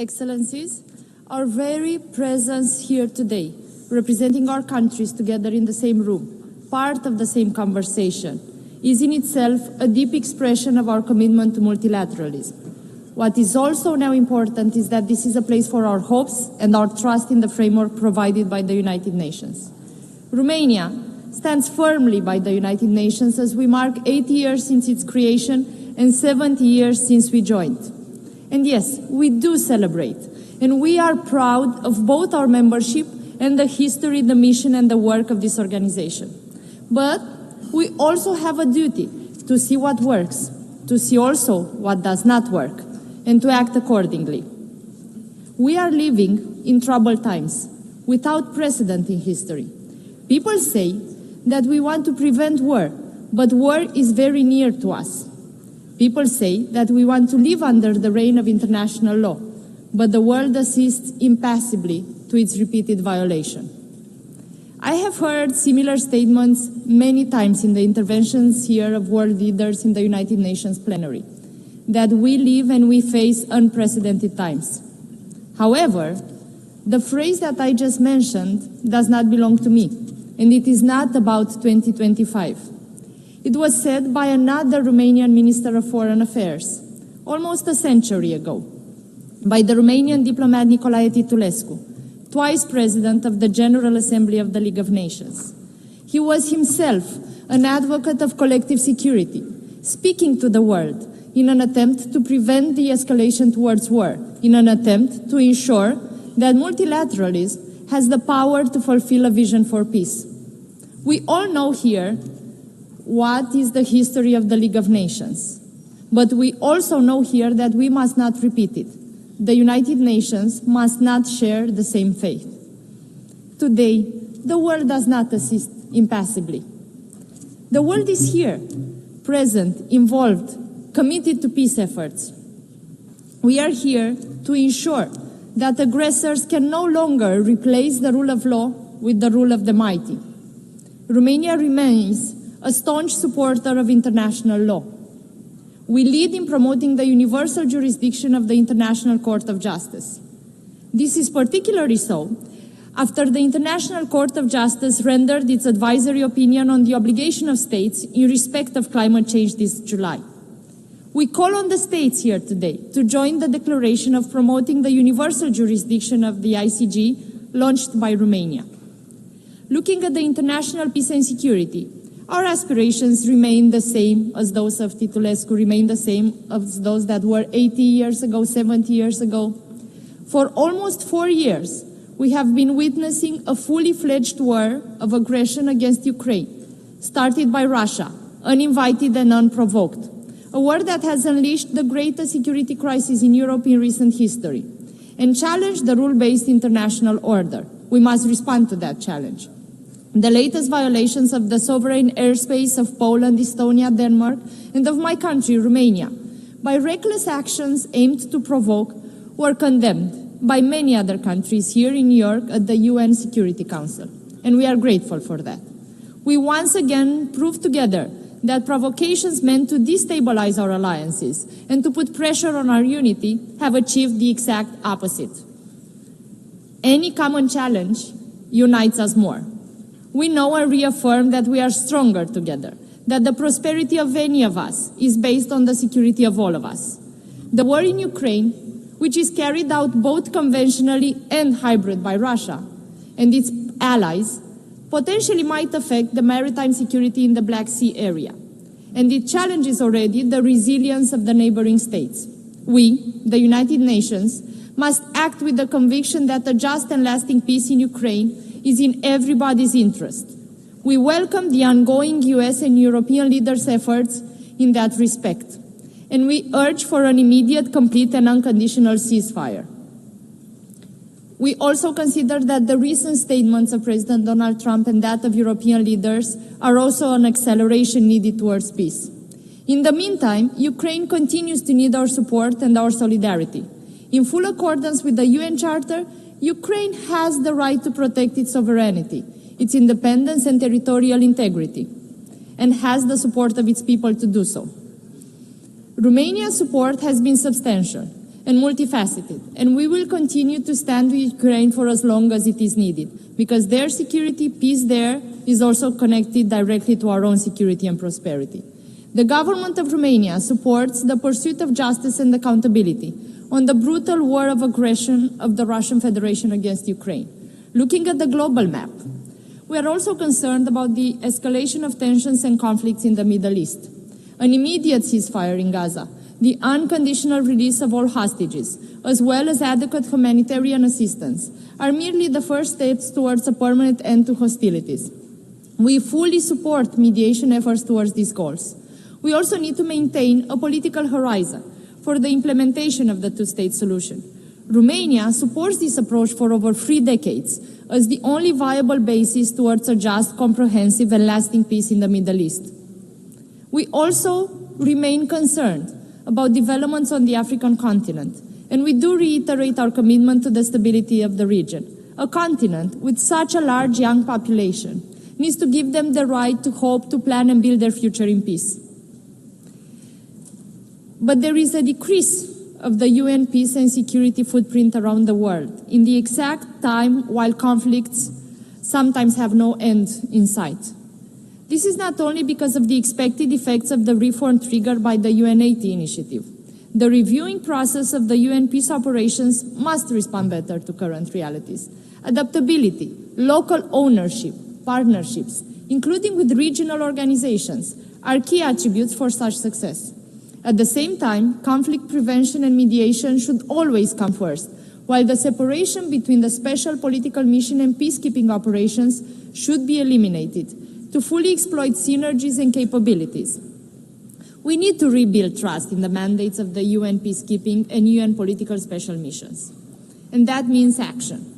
Excellencies, our very presence here today, representing our countries together in the same room, part of the same conversation, is in itself a deep expression of our commitment to multilateralism. What is also now important is that this is a place for our hopes and our trust in the framework provided by the United Nations. Romania stands firmly by the United Nations as we mark 80 years since its creation and 70 years since we joined. And yes, we do celebrate, and we are proud of both our membership and the history, the mission, and the work of this organization. But we also have a duty to see what works, to see also what does not work, and to act accordingly. We are living in troubled times, without precedent in history. People say that we want to prevent war, but war is very near to us. People say that we want to live under the reign of international law, but the world assists impassively to its repeated violation. I have heard similar statements many times in the interventions here of world leaders in the United Nations plenary, that we live and we face unprecedented times. However, the phrase that I just mentioned does not belong to me, and it is not about 2025. It was said by another Romanian Minister of Foreign Affairs, almost a century ago, by the Romanian diplomat Nicolae Titulescu, twice President of the General Assembly of the League of Nations. He was himself an advocate of collective security, speaking to the world in an attempt to prevent the escalation towards war, in an attempt to ensure that multilateralism has the power to fulfill a vision for peace. We all know here what is the history of the League of Nations, but we also know here that we must not repeat it. The United Nations must not share the same fate. Today, the world does not assist impassively. The world is here, present, involved, committed to peace efforts. We are here to ensure that aggressors can no longer replace the rule of law with the rule of the mighty. Romania remains a staunch supporter of international law. We lead in promoting the universal jurisdiction of the International Court of Justice. This is particularly so after the International Court of Justice rendered its advisory opinion on the obligation of states in respect of climate change this July. We call on the states here today to join the declaration of promoting the universal jurisdiction of the ICJ launched by Romania. Looking at the international peace and security, our aspirations remain the same as those of Titulescu, remain the same as those that were 80 years ago, 70 years ago. For almost 4 years, we have been witnessing a fully fledged war of aggression against Ukraine, started by Russia, uninvited and unprovoked. A war that has unleashed the greatest security crisis in Europe in recent history and challenged the rule-based international order. We must respond to that challenge. The latest violations of the sovereign airspace of Poland, Estonia, Denmark, and of my country, Romania, by reckless actions aimed to provoke, were condemned by many other countries here in New York at the UN Security Council, and we are grateful for that. We once again proved together that provocations meant to destabilize our alliances and to put pressure on our unity have achieved the exact opposite. Any common challenge unites us more. We know and reaffirm that we are stronger together, that the prosperity of any of us is based on the security of all of us. The war in Ukraine, which is carried out both conventionally and hybrid by Russia and its allies, potentially might affect the maritime security in the Black Sea area, and it challenges already the resilience of the neighboring states. We, the United Nations, must act with the conviction that a just and lasting peace in Ukraine is in everybody's interest. We welcome the ongoing US and European leaders' efforts in that respect, and we urge for an immediate, complete and unconditional ceasefire. We also consider that the recent statements of President Donald Trump and that of European leaders are also an acceleration needed towards peace. In the meantime, Ukraine continues to need our support and our solidarity. In full accordance with the UN Charter, Ukraine has the right to protect its sovereignty, its independence and territorial integrity, and has the support of its people to do so. Romania's support has been substantial, and multifaceted, and we will continue to stand with Ukraine for as long as it is needed, because their security, peace there, is also connected directly to our own security and prosperity. The government of Romania supports the pursuit of justice and accountability on the brutal war of aggression of the Russian Federation against Ukraine. Looking at the global map, we are also concerned about the escalation of tensions and conflicts in the Middle East. An immediate ceasefire in Gaza, the unconditional release of all hostages, as well as adequate humanitarian assistance, are merely the first steps towards a permanent end to hostilities. We fully support mediation efforts towards these goals. We also need to maintain a political horizon for the implementation of the two-state solution. Romania supports this approach for over 3 decades as the only viable basis towards a just, comprehensive and lasting peace in the Middle East. We also remain concerned about developments on the African continent, and we do reiterate our commitment to the stability of the region. A continent with such a large young population needs to give them the right to hope, to plan and build their future in peace. But there is a decrease of the UN peace and security footprint around the world in the exact time while conflicts sometimes have no end in sight. This is not only because of the expected effects of the reform triggered by the UN80 initiative. The reviewing process of the UN peace operations must respond better to current realities. Adaptability, local ownership, partnerships, including with regional organizations, are key attributes for such success. At the same time, conflict prevention and mediation should always come first, while the separation between the special political mission and peacekeeping operations should be eliminated to fully exploit synergies and capabilities. We need to rebuild trust in the mandates of the UN peacekeeping and UN political special missions. And that means action.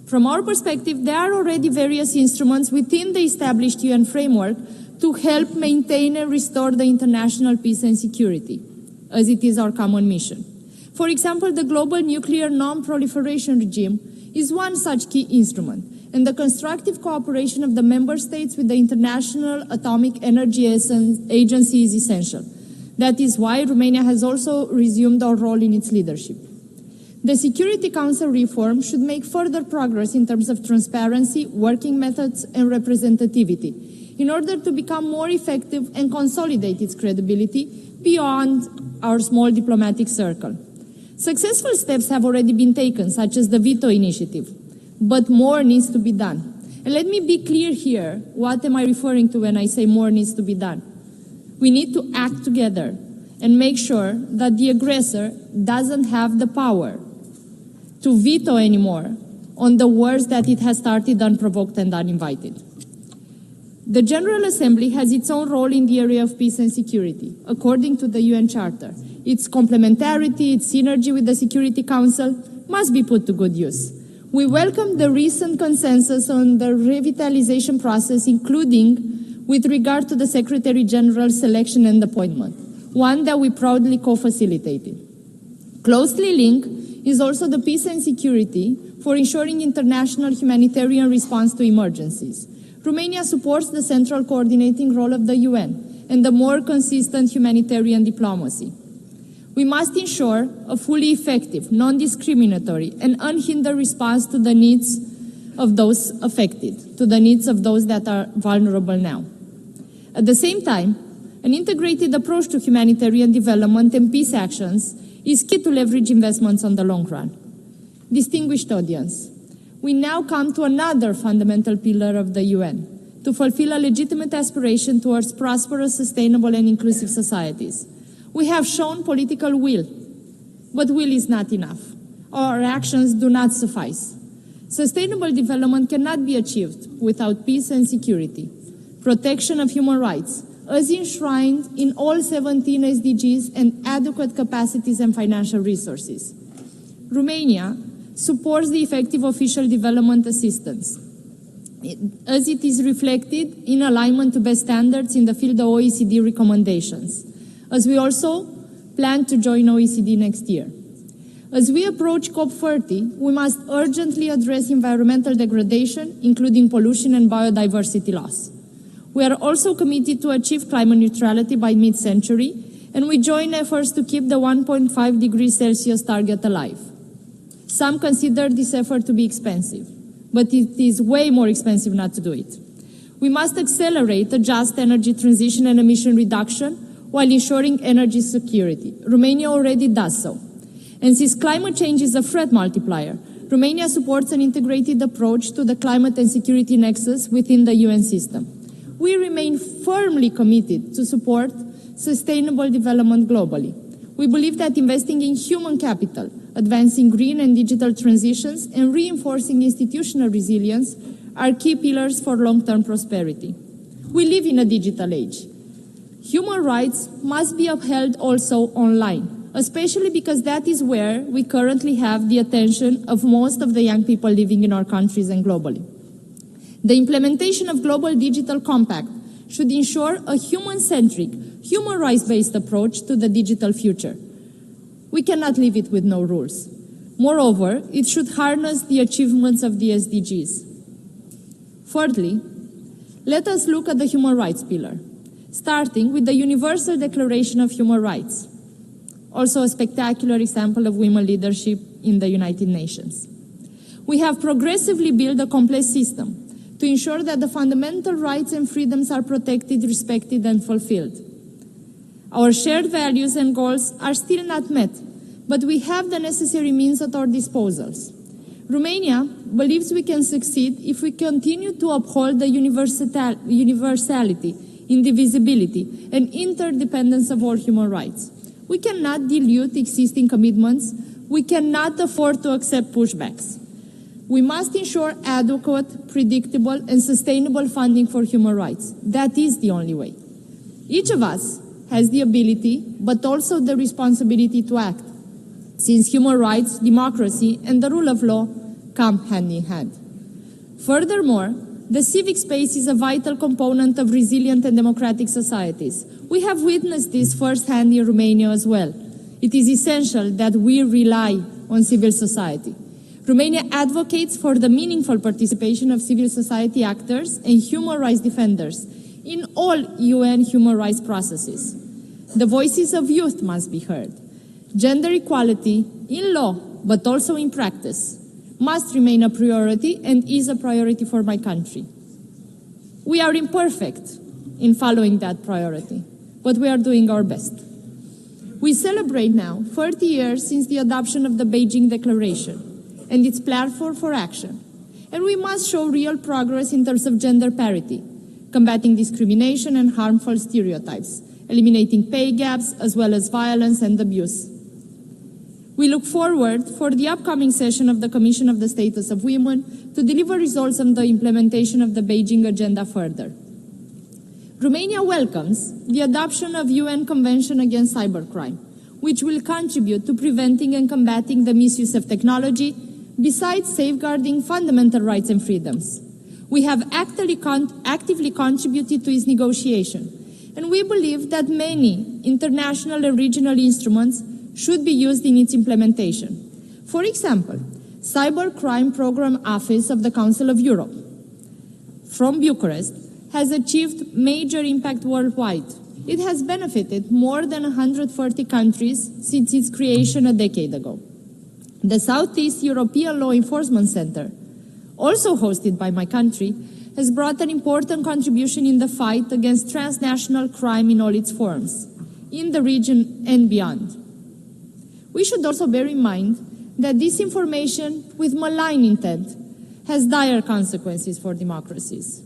From our perspective, there are already various instruments within the established UN framework to help maintain and restore the international peace and security, as it is our common mission. For example, the Global Nuclear Non-Proliferation Regime is one such key instrument, and the constructive cooperation of the member states with the International Atomic Energy Agency is essential. That is why Romania has also resumed our role in its leadership. The Security Council reform should make further progress in terms of transparency, working methods, and representativity, in order to become more effective and consolidate its credibility beyond our small diplomatic circle. Successful steps have already been taken, such as the veto initiative, but more needs to be done. And let me be clear here, what am I referring to when I say more needs to be done? We need to act together and make sure that the aggressor doesn't have the power to veto anymore on the wars that it has started unprovoked and uninvited. The General Assembly has its own role in the area of peace and security, according to the UN Charter. Its complementarity, its synergy with the Security Council must be put to good use. We welcome the recent consensus on the revitalization process, including with regard to the Secretary General's selection and appointment, one that we proudly co-facilitated. Closely linked is also the peace and security for ensuring international humanitarian response to emergencies. Romania supports the central coordinating role of the UN and the more consistent humanitarian diplomacy. We must ensure a fully effective, non-discriminatory, and unhindered response to the needs of those affected, to the needs of those that are vulnerable now. At the same time, an integrated approach to humanitarian development and peace actions is key to leverage investments on the long run. Distinguished audience, we now come to another fundamental pillar of the UN, to fulfill a legitimate aspiration towards prosperous, sustainable, and inclusive societies. We have shown political will, but will is not enough. Our actions do not suffice. Sustainable development cannot be achieved without peace and security, protection of human rights, as enshrined in all 17 SDGs, and adequate capacities and financial resources. Romania supports the effective official development assistance, as it is reflected in alignment to best standards in the field of OECD recommendations, as we also plan to join OECD next year. As we approach COP30, we must urgently address environmental degradation, including pollution and biodiversity loss. We are also committed to achieve climate neutrality by mid-century and we join efforts to keep the 1.5 degrees Celsius target alive. Some consider this effort to be expensive, but it is way more expensive not to do it. We must accelerate a just energy transition and emission reduction while ensuring energy security. Romania already does so. And since climate change is a threat multiplier, Romania supports an integrated approach to the climate and security nexus within the UN system. We remain firmly committed to support sustainable development globally. We believe that investing in human capital, advancing green and digital transitions, and reinforcing institutional resilience are key pillars for long-term prosperity. We live in a digital age. Human rights must be upheld also online, especially because that is where we currently have the attention of most of the young people living in our countries and globally. The implementation of Global Digital Compact should ensure a human-centric, human rights-based approach to the digital future. We cannot leave it with no rules. Moreover, it should harness the achievements of the SDGs. Thirdly, let us look at the human rights pillar, starting with the Universal Declaration of Human Rights, also a spectacular example of women leadership in the United Nations. We have progressively built a complex system to ensure that the fundamental rights and freedoms are protected, respected, and fulfilled. Our shared values and goals are still not met, but we have the necessary means at our disposals. Romania believes we can succeed if we continue to uphold the universality, indivisibility, and interdependence of all human rights. We cannot dilute existing commitments. We cannot afford to accept pushbacks. We must ensure adequate, predictable, and sustainable funding for human rights. That is the only way. Each of us has the ability, but also the responsibility to act, since human rights, democracy, and the rule of law come hand in hand. Furthermore, the civic space is a vital component of resilient and democratic societies. We have witnessed this firsthand in Romania as well. It is essential that we rely on civil society. Romania advocates for the meaningful participation of civil society actors and human rights defenders in all UN human rights processes. The voices of youth must be heard. Gender equality in law, but also in practice, must remain a priority and is a priority for my country. We are imperfect in following that priority, but we are doing our best. We celebrate now 30 years since the adoption of the Beijing Declaration and its platform for action. And we must show real progress in terms of gender parity, combating discrimination and harmful stereotypes, eliminating pay gaps, as well as violence and abuse. We look forward for the upcoming session of the Commission of the Status of Women to deliver results on the implementation of the Beijing Agenda further. Romania welcomes the adoption of UN Convention Against Cybercrime, which will contribute to preventing and combating the misuse of technology, besides safeguarding fundamental rights and freedoms. We have actively contributed to its negotiation, and we believe that many international and regional instruments should be used in its implementation. For example, Cybercrime Program Office of the Council of Europe from Bucharest has achieved major impact worldwide. It has benefited more than 140 countries since its creation a decade ago. The Southeast European Law Enforcement Center, also hosted by my country, has brought an important contribution in the fight against transnational crime in all its forms, in the region and beyond. We should also bear in mind that disinformation with malign intent has dire consequences for democracies.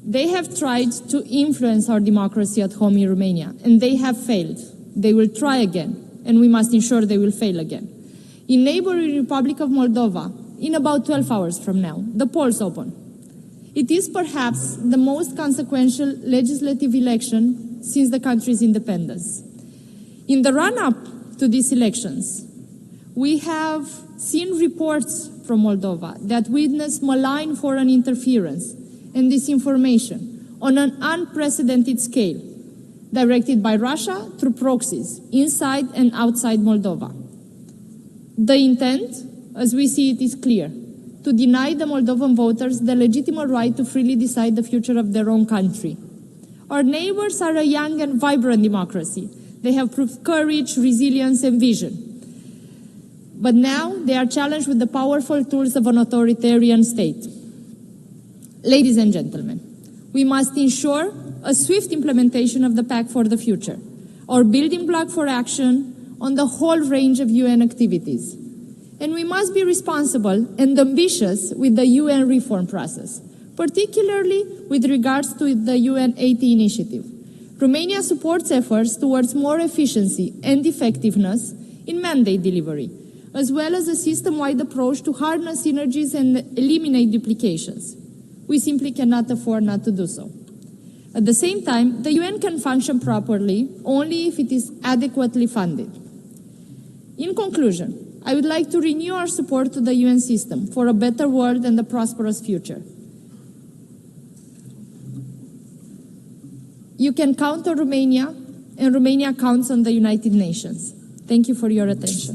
They have tried to influence our democracy at home in Romania, and they have failed. They will try again, and we must ensure they will fail again. In neighboring Republic of Moldova, in about 12 hours from now, the polls open. It is perhaps the most consequential legislative election since the country's independence. In the run-up to these elections, we have seen reports from Moldova that witness malign foreign interference and disinformation on an unprecedented scale, directed by Russia through proxies inside and outside Moldova. The intent, as we see it, is clear: to deny the Moldovan voters the legitimate right to freely decide the future of their own country. Our neighbors are a young and vibrant democracy They have proved courage, resilience, and vision. But now they are challenged with the powerful tools of an authoritarian state. Ladies and gentlemen, we must ensure a swift implementation of the Pact for the Future, our building block for action on the whole range of UN activities. And we must be responsible and ambitious with the UN reform process, particularly with regards to the UN 80 initiative. Romania supports efforts towards more efficiency and effectiveness in mandate delivery, as well as a system-wide approach to harness synergies and eliminate duplications. We simply cannot afford not to do so. At the same time, the UN can function properly only if it is adequately funded. In conclusion, I would like to renew our support to the UN system for a better world and a prosperous future. You can count on Romania, and Romania counts on the United Nations. Thank you for your attention.